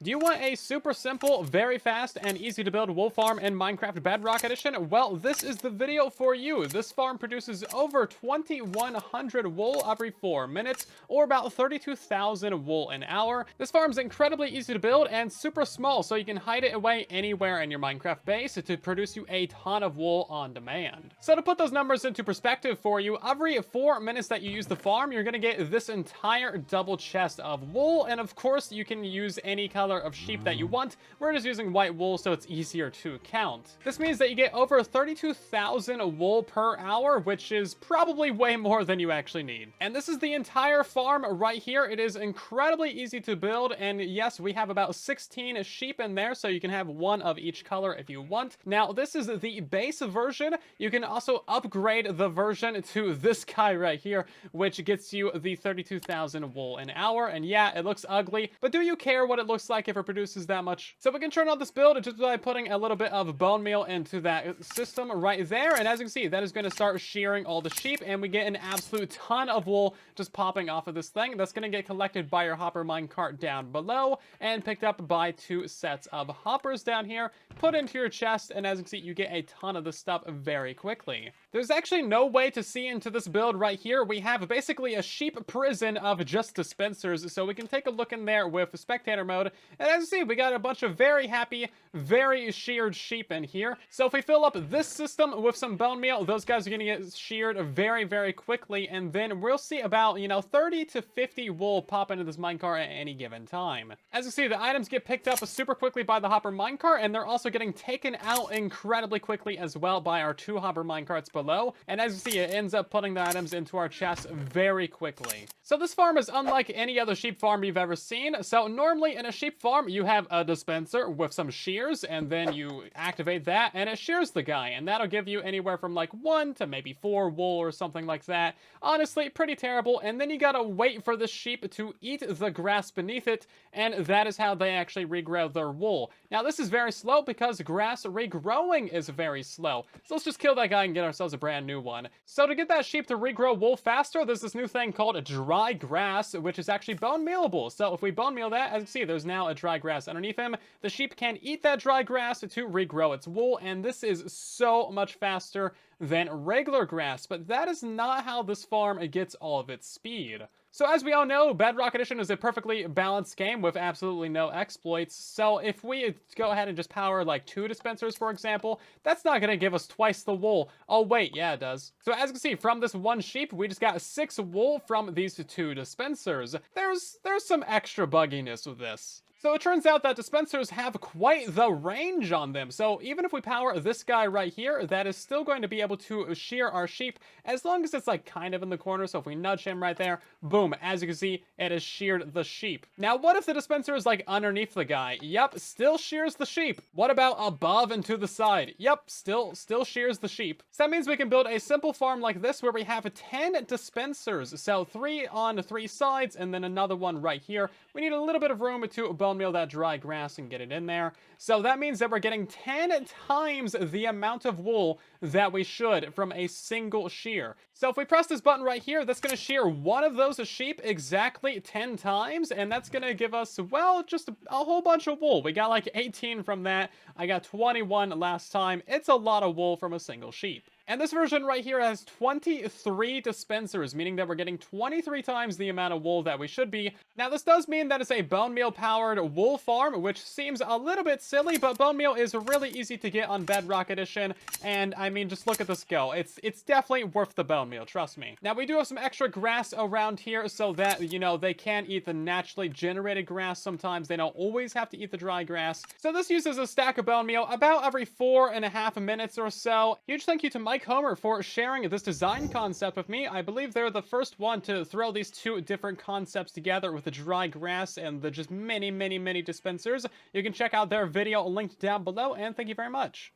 Do you want a super simple, very fast, and easy to build wool farm in Minecraft Bedrock Edition? Well, this is the video for you. This farm produces over 2,100 wool every 4 minutes, or about 32,000 wool an hour. This farm's incredibly easy to build and super small, so you can hide it away anywhere in your Minecraft base to produce you a ton of wool on demand. So to put those numbers into perspective for you, every 4 minutes that you use the farm, you're gonna get this entire double chest of wool, and of course, you can use any color of sheep that you want. We're just using white wool so it's easier to count. This means that you get over 32,000 wool per hour, which is probably way more than you actually need. And this is the entire farm right here. It is incredibly easy to build, and yes, we have about 16 sheep in there, so you can have one of each color if you want. Now, this is the base version. You can also upgrade the version to this guy right here, which gets you the 32,000 wool an hour. And yeah, it looks ugly, but do you care what it looks like if it produces that much? So we can turn on this build just by putting a little bit of bone meal into that system right there, and as you can see, that is going to start shearing all the sheep, and we get an absolute ton of wool just popping off of this thing. That's going to get collected by your hopper minecart down below and picked up by 2 sets of hoppers down here, put into your chest, and as you can see, you get a ton of this stuff very quickly. There's actually no way to see into this build right here. We have basically a sheep prison of just dispensers, so we can take a look in there with spectator mode. And as you see, we got a bunch of very happy, very sheared sheep in here. So if we fill up this system with some bone meal, those guys are going to get sheared very, very quickly. And then we'll see about, 30 to 50 wool pop into this minecart at any given time. As you see, the items get picked up super quickly by the hopper minecart, and they're also getting taken out incredibly quickly as well by our 2 hopper minecarts below. And as you see, it ends up putting the items into our chests very quickly. So this farm is unlike any other sheep farm you've ever seen. So normally in a sheep farm, you have a dispenser with some shears, and then you activate that, and it shears the guy, and that'll give you anywhere from like 1 to maybe 4 wool or something like that. Honestly, pretty terrible, and then you gotta wait for the sheep to eat the grass beneath it, and that is how they actually regrow their wool. Now, this is very slow because grass regrowing is very slow, so let's just kill that guy and get ourselves a brand new one. So to get that sheep to regrow wool faster, there's this new thing called dry grass, which is actually bone mealable. So if we bone meal that, as you can see, there's now a dry grass underneath him. The sheep can eat that dry grass to regrow its wool, and this is so much faster than regular grass, but that is not how this farm gets all of its speed. So as we all know, Bedrock Edition is a perfectly balanced game with absolutely no exploits. So if we go ahead and just power like 2 dispensers, for example, that's not going to give us twice the wool. Oh wait, yeah it does. So as you can see, from this one sheep, we just got 6 wool from these 2 dispensers. There's some extra bugginess with this. So it turns out that dispensers have quite the range on them. So even if we power this guy right here, that is still going to be able to shear our sheep as long as it's like kind of in the corner. So if we nudge him right there, boom, as you can see, it has sheared the sheep. Now, what if the dispenser is like underneath the guy? Yep, still shears the sheep. What about above and to the side? Yep, still shears the sheep. So that means we can build a simple farm like this where we have 10 dispensers. So 3 on 3 sides and then another one right here. We need a little bit of room to bone meal that dry grass and get it in there. So that means that we're getting 10 times the amount of wool that we should from a single shear. So if we press this button right here, that's going to shear one of those sheep exactly 10 times, and that's going to give us, well, just a whole bunch of wool. We got like 18 from that. I got 21 last time. It's a lot of wool from a single sheep. And this version right here has 23 dispensers, meaning that we're getting 23 times the amount of wool that we should be. Now, this does mean that it's a bone meal powered wool farm, which seems a little bit silly, but bone meal is really easy to get on Bedrock Edition. And I mean, just look at this go. It's definitely worth the bone meal, trust me. Now, we do have some extra grass around here so that, they can eat the naturally generated grass sometimes. They don't always have to eat the dry grass. So this uses a stack of bone meal about every 4.5 minutes or so. Huge thank you to Mike Homer for sharing this design concept with me. I believe they're the first one to throw these 2 different concepts together with the dry grass and the just many dispensers. You can check out their video linked down below, and thank you very much.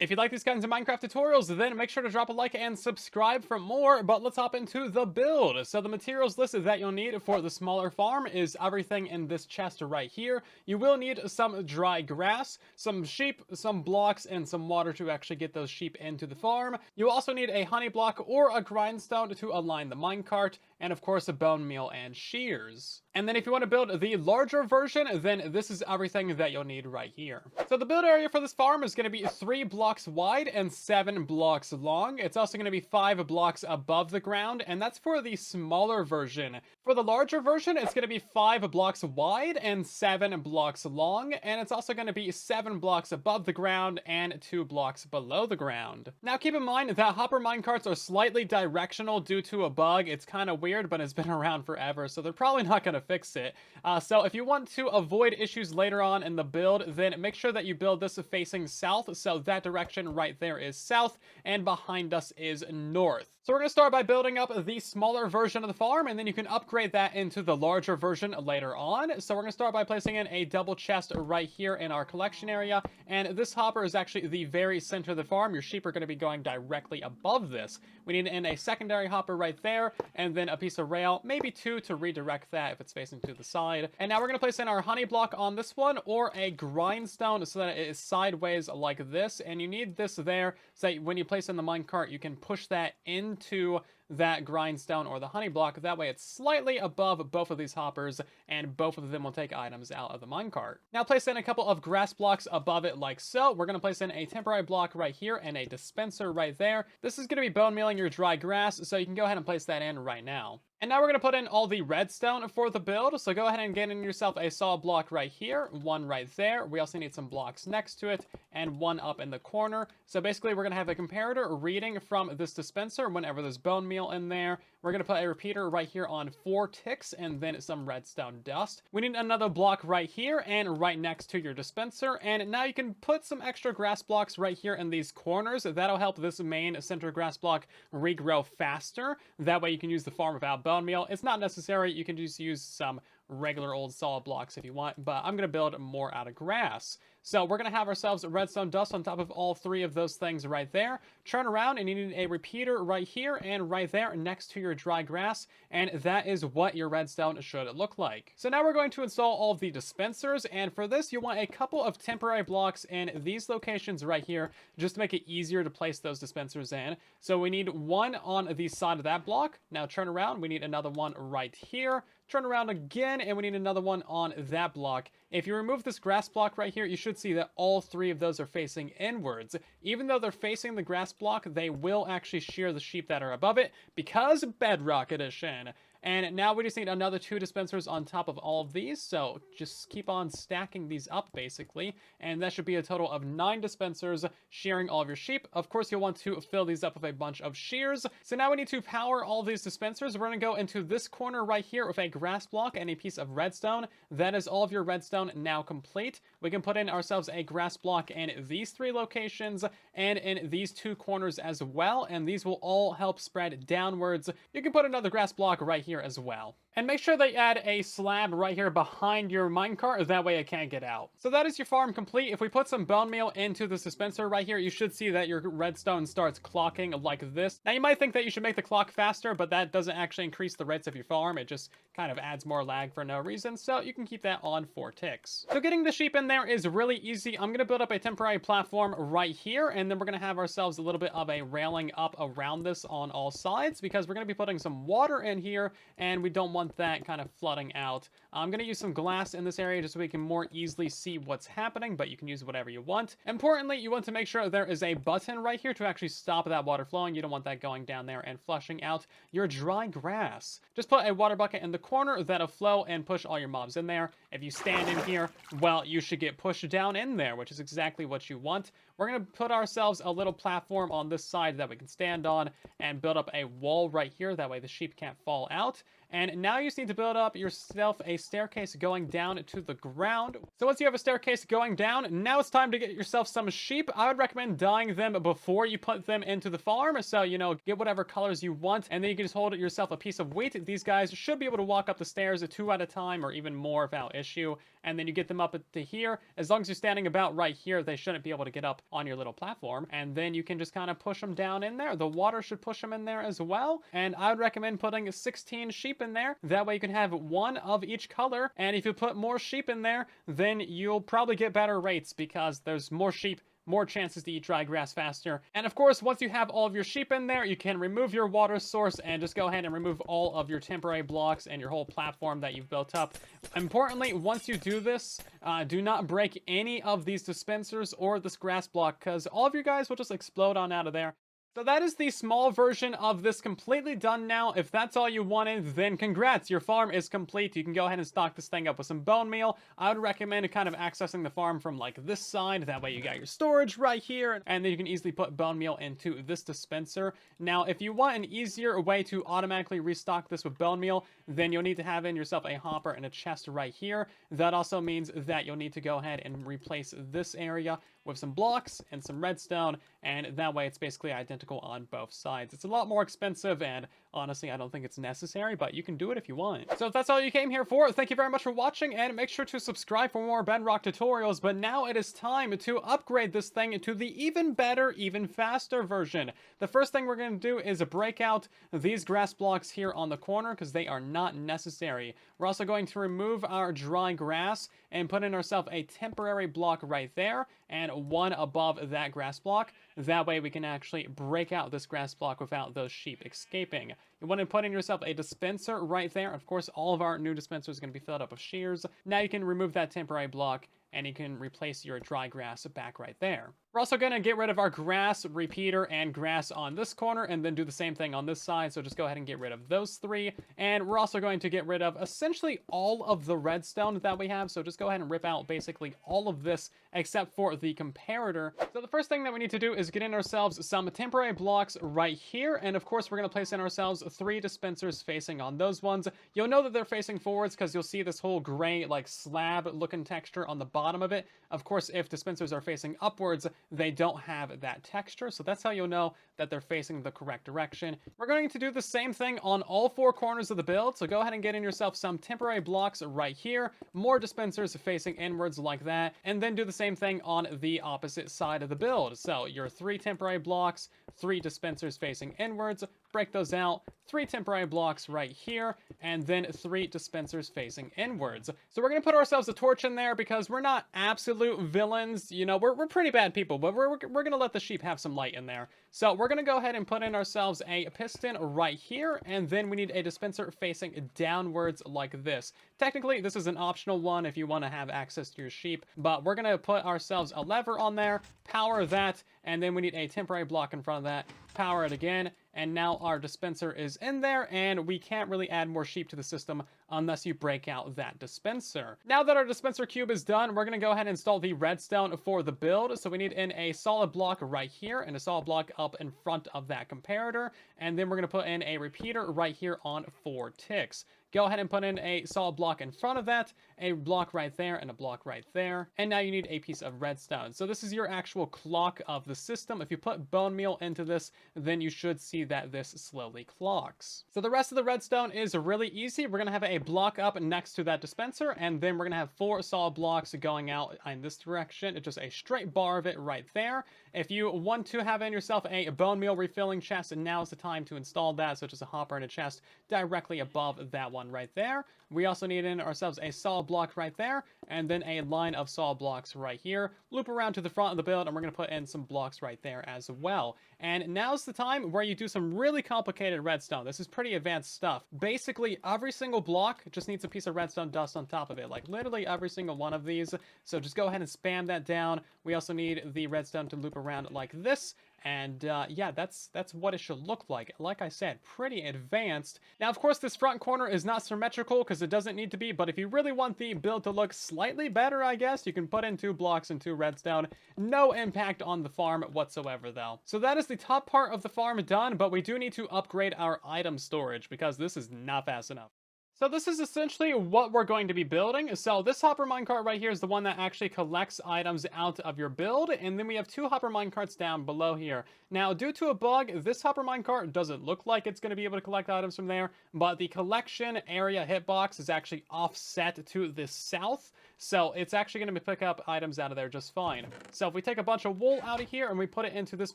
If you like these kinds of Minecraft tutorials, then make sure to drop a like and subscribe for more, but let's hop into the build. So the materials listed that you'll need for the smaller farm is everything in this chest right here. You will need some dry grass, some sheep, some blocks, and some water to actually get those sheep into the farm. You also need a honey block or a grindstone to align the minecart, and of course a bone meal and shears. And then if you want to build the larger version, then this is everything that you'll need right here. So the build area for this farm is going to be 3 blocks wide and 7 blocks long. It's also going to be 5 blocks above the ground, and that's for the smaller version. For the larger version, it's going to be 5 blocks wide and 7 blocks long, and it's also going to be 7 blocks above the ground and 2 blocks below the ground. Now keep in mind that hopper minecarts are slightly directional due to a bug. It's kind of weird, but it's been around forever, so they're probably not going to fix it. So if you want to avoid issues later on in the build, then make sure that you build this facing south, so that direction right there is south, and behind us is north. So we're going to start by building up the smaller version of the farm, and then you can upgrade that into the larger version later on. So we're going to start by placing in a double chest right here in our collection area, and this hopper is actually the very center of the farm. Your sheep are going to be going directly above this. We need in a secondary hopper right there, and then a piece of rail, maybe 2 to redirect that if it's facing to the side. And now we're going to place in our honey block on this one, or a grindstone, so that it is sideways like this, and you need this there so that when you place in the minecart, you can push that into that grindstone or the honey block. That way it's slightly above both of these hoppers, and both of them will take items out of the minecart. Now place in a couple of grass blocks above it like so. We're going to place in a temporary block right here and a dispenser right there. This is going to be bone mealing your dry grass, so you can go ahead and place that in right now. And now we're going to put in all the redstone for the build, so go ahead and get in yourself a solid block right here, one right there. We also need some blocks next to it, and one up in the corner. So basically we're going to have a comparator reading from this dispenser whenever there's bone meal in there. We're going to put a repeater right here on 4 ticks, and then some redstone dust. We need another block right here and right next to your dispenser, and now you can put some extra grass blocks right here in these corners. That'll help this main center grass block regrow faster. That way you can use the farm without bone meal. It's not necessary. You can just use some regular old solid blocks if you want, but I'm going to build more out of grass. So we're going to have ourselves redstone dust on top of all 3 of those things right there. Turn around, and you need a repeater right here and right there next to your dry grass, and that is what your redstone should look like. So now we're going to install all of the dispensers, and for this you want a couple of temporary blocks in these locations right here just to make it easier to place those dispensers in. So we need one on the side of that block. Now turn around, we need another one right here. Turn around again, and we need another one on that block. If you remove this grass block right here, you should see that all 3 of those are facing inwards. Even though they're facing the grass block, they will actually shear the sheep that are above it, because Bedrock edition. And now we just need another 2 dispensers on top of all of these, so just keep on stacking these up basically, and that should be a total of 9 dispensers shearing all of your sheep. Of course, you'll want to fill these up with a bunch of shears. So now we need to power all these dispensers. We're going to go into this corner right here with a grass block and a piece of redstone. That is all of your redstone now complete. We can put in ourselves a grass block in these 3 locations and in these 2 corners as well, and these will all help spread downwards. You can put another grass block right here as well. And make sure that you add a slab right here behind your minecart, that way it can't get out. So that is your farm complete. If we put some bone meal into this dispenser right here, you should see that your redstone starts clocking like this. Now you might think that you should make the clock faster, but that doesn't actually increase the rates of your farm. It just kind of adds more lag for no reason, so you can keep that on 4 ticks. So getting the sheep in there is really easy. I'm going to build up a temporary platform right here, and then we're going to have ourselves a little bit of a railing up around this on all sides, because we're going to be putting some water in here, and we don't want that kind of flooding out. I'm going to use some glass in this area just so we can more easily see what's happening, but you can use whatever you want. Importantly, you want to make sure there is a button right here to actually stop that water flowing. You don't want that going down there and flushing out your dry grass. Just put a water bucket in the corner that'll flow and push all your mobs in there. If you stand in here, well, you should get pushed down in there, which is exactly what you want. We're going to put ourselves a little platform on this side that we can stand on and build up a wall right here. That way the sheep can't fall out. And now you just need to build up yourself a staircase going down to the ground. So once you have a staircase going down, now it's time to get yourself some sheep. I would recommend dyeing them before you put them into the farm. So, you know, get whatever colors you want, and then you can just hold yourself a piece of wheat. These guys should be able to walk up the stairs 2 at a time or even more without issue. And then you get them up to here. As long as you're standing about right here, they shouldn't be able to get up on your little platform. And then you can just kind of push them down in there. The water should push them in there as well. And I would recommend putting 16 sheep in there. That way you can have 1 of each color. And if you put more sheep in there, then you'll probably get better rates because there's more sheep more chances to eat dry grass faster. And of course, once you have all of your sheep in there, you can remove your water source and just go ahead and remove all of your temporary blocks and your whole platform that you've built up. Importantly, once you do this, do not break any of these dispensers or this grass block, because all of you guys will just explode on out of there. So that is the small version of this completely done now. If that's all you wanted, then congrats, your farm is complete. You can go ahead and stock this thing up with some bone meal. I would recommend kind of accessing the farm from like this side. That way you got your storage right here, and then you can easily put bone meal into this dispenser. Now, if you want an easier way to automatically restock this with bone meal, then you'll need to have in yourself a hopper and a chest right here. That also means that you'll need to go ahead and replace this area with some blocks and some redstone, and that way it's basically identical on both sides. It's a lot more expensive, and honestly, I don't think it's necessary, but you can do it if you want. So if that's all you came here for, thank you very much for watching, and make sure to subscribe for more Bedrock tutorials. But now it is time to upgrade this thing to the even better, even faster version. The first thing we're going to do is break out these grass blocks here on the corner, because they are not necessary. We're also going to remove our dry grass and put in ourselves a temporary block right there, and one above that grass block. That way we can actually break out this grass block without those sheep escaping. You want to put in yourself a dispenser right there. Of course, all of our new dispensers are going to be filled up with shears. Now you can remove that temporary block, and you can replace your dry grass back right there. We're also going to get rid of our grass repeater and grass on this corner, and then do the same thing on this side. So just go ahead and get rid of those three. And we're also going to get rid of essentially all of the redstone that we have. So just go ahead and rip out basically all of this except for the comparator. So the first thing that we need to do is get in ourselves some temporary blocks right here. And of course, we're going to place in ourselves 3 dispensers facing on those ones. You'll know that they're facing forwards because you'll see this whole gray like slab looking texture on the bottom of it. Of course, if dispensers are facing upwards, they don't have that texture, so that's how you'll know that they're facing the correct direction. We're going to do the same thing on all 4 corners of the build, so go ahead and get in yourself some temporary blocks right here, more dispensers facing inwards like that, and then do the same thing on the opposite side of the build. So your 3 temporary blocks, 3 dispensers facing inwards, break those out, 3 temporary blocks right here, and then 3 dispensers facing inwards. So we're going to put ourselves a torch in there because we're not absolute villains. You know, we're pretty bad people, but we're going to let the sheep have some light in there. So we're going to go ahead and put in ourselves a piston right here, and then we need a dispenser facing downwards like this. Technically, this is an optional one if you want to have access to your sheep, but we're going to put ourselves a lever on there, power that, and then we need a temporary block in front of that, power it again, and now our dispenser is in there, and we can't really add more sheep to the system unless you break out that dispenser. Now that our dispenser cube is done, we're going to go ahead and install the redstone for the build. So we need in a solid block right here and a solid block up in front of that comparator, and then we're going to put in a repeater right here on 4 ticks. Go ahead and put in a solid block in front of that, a block right there, and a block right there. And now you need a piece of redstone. So this is your actual clock of the system. If you put bone meal into this, then you should see that this slowly clocks. So the rest of the redstone is really easy. We're going to have a block up next to that dispenser, and then we're going to have 4 solid blocks going out in this direction. It's just a straight bar of it right there. If you want to have in yourself a bone meal refilling chest, and now is the time to install that. So just a hopper and a chest directly above that one right there. We also need in ourselves a solid block right there, and then a line of solid blocks right here. Loop around to the front of the build, and we're going to put in some blocks right there as well. And now's the time where you do some really complicated redstone. This is pretty advanced stuff. Basically, every single block just needs a piece of redstone dust on top of it, like literally every single one of these. So just go ahead and spam that down. We also need the redstone to loop around like this. And yeah, that's what it should look like. Like I said, pretty advanced. Now, of course, this front corner is not symmetrical because it doesn't need to be, but if you really want the build to look slightly better, I guess, you can put in 2 blocks and 2 redstone. No impact on the farm whatsoever, though. So that is the top part of the farm done, but we do need to upgrade our item storage because this is not fast enough. So this is essentially what we're going to be building. So this hopper minecart right here is the one that actually collects items out of your build. And then we have 2 hopper minecarts down below here. Now, due to a bug, this hopper minecart doesn't look like it's going to be able to collect items from there. But the collection area hitbox is actually offset to the south. So it's actually going to pick up items out of there just fine. So if we take a bunch of wool out of here and we put it into this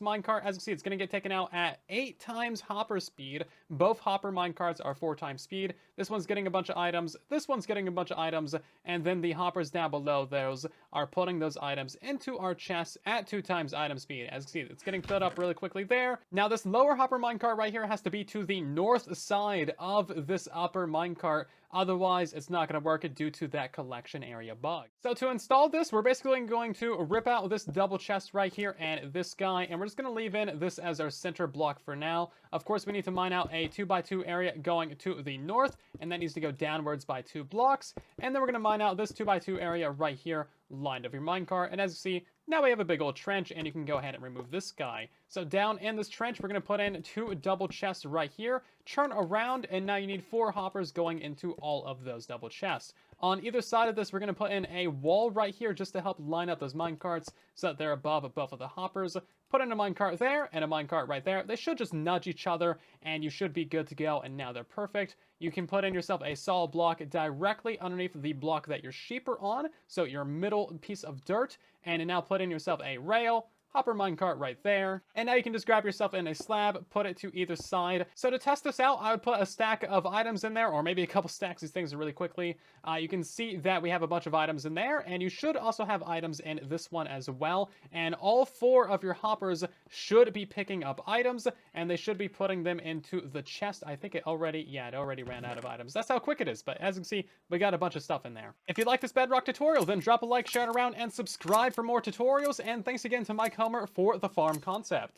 minecart, as you can see, it's going to get taken out at 8 times hopper speed. Both hopper minecarts are 4 times speed. This one's getting a bunch of items. This one's getting a bunch of items. And then the hoppers down below those are putting those items into our chests at 2 times item speed. As you can see, it's getting filled up really quickly there. Now this lower hopper minecart right here has to be to the north side of this upper minecart. Otherwise, it's not going to work due to that collection area bug. So to install this, we're basically going to rip out this double chest right here and this guy, and we're just going to leave in this as our center block for now. Of course, we need to mine out a 2x2 area going to the north, and that needs to go downwards by 2 blocks. And then we're going to mine out this 2x2 area right here, lined of your minecart. And as you see, now we have a big old trench, and you can go ahead and remove this guy. So down in this trench, we're going to put in 2 double chests right here, turn around, and now you need 4 hoppers going into all of those double chests. On either side of this, we're going to put in a wall right here just to help line up those minecarts so that they're above both of the hoppers. Put in a minecart there and a minecart right there. They should just nudge each other, and you should be good to go, and now they're perfect. You can put in yourself a solid block directly underneath the block that your sheep are on, so your middle piece of dirt, and now put in yourself a rail, hopper minecart right there. And now you can just grab yourself in a slab, put it to either side. So to test this out, I would put a stack of items in there, or maybe a couple stacks of these things really quickly. You can see that we have a bunch of items in there, and you should also have items in this one as well. And all 4 of your hoppers should be picking up items, and they should be putting them into the chest. I think it already ran out of items. That's how quick it is, but as you can see, we got a bunch of stuff in there. If you like this Bedrock tutorial, then drop a like, share it around, and subscribe for more tutorials. And thanks again to Mike Homer for the farm concept.